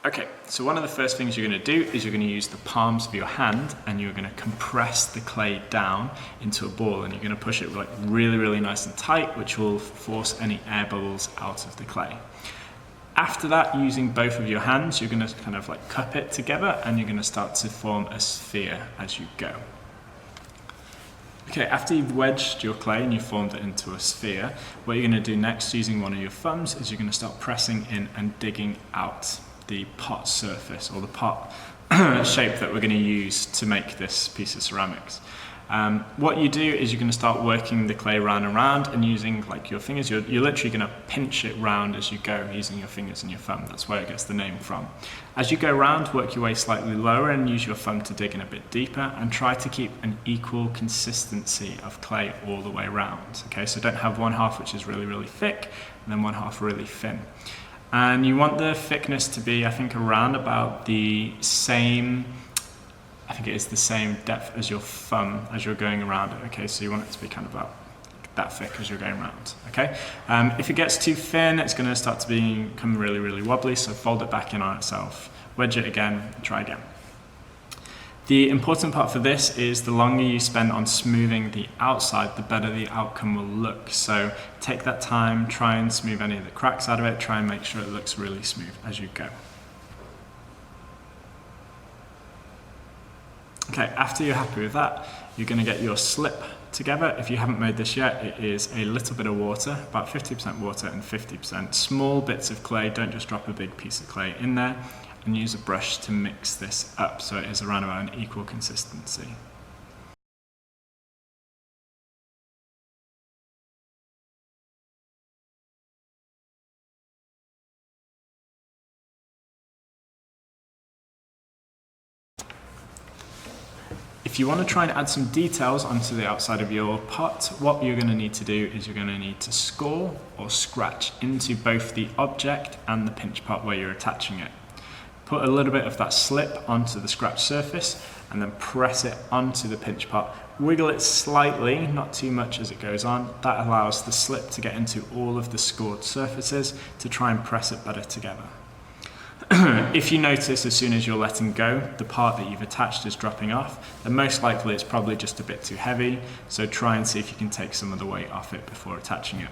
Okay, so one of the first things you're going to do is you're going to use the palms of your hand and you're going to compress the clay down into a ball, and you're going to push it like really nice and tight, which will force any air bubbles out of the clay. After that, using both of your hands, you're going to kind of like cup it together and you're going to start to form a sphere as you go. Okay, after you've wedged your clay and you've formed it into a sphere, what you're going to do next using one of your thumbs is you're going to start pressing in and digging out the pot surface, or the pot shape that we're going to use to make this piece of ceramics. What you do is you're going to start working the clay round and round, and using like your fingers, you're literally going to pinch it round as you go using your fingers and your thumb. That's where it gets the name from. As you go round, work your way slightly lower and use your thumb to dig in a bit deeper, and try to keep an equal consistency of clay all the way around. Okay, so don't have one half which is really thick and then one half really thin. And you want the thickness to be, I think, around about the same, I think it is the same depth as your thumb as you're going around it. Okay, so you want it to be kind of about that thick as you're going around. Okay, if it gets too thin, it's going to start to become really wobbly, so fold it back in on itself, wedge it again, try again. The important part for this is the longer you spend on smoothing the outside, the better the outcome will look. So take that time, try and smooth any of the cracks out of it, try and make sure it looks really smooth as you go. Okay, after you're happy with that, you're going to get your slip together. If you haven't made this yet, it is a little bit of water, about 50% water and 50% small bits of clay. Don't just drop a big piece of clay in there, and use a brush to mix this up so it is around about an equal consistency. If you want to try and add some details onto the outside of your pot, what you're going to need to do is you're going to need to score or scratch into both the object and the pinch pot where you're attaching it. Put a little bit of that slip onto the scratch surface and then press it onto the pinch pot. Wiggle it slightly, not too much as it goes on. That allows the slip to get into all of the scored surfaces to try and press it better together. If you notice as soon as you're letting go, the part that you've attached is dropping off, then most likely it's probably just a bit too heavy, so try and see if you can take some of the weight off it before attaching it.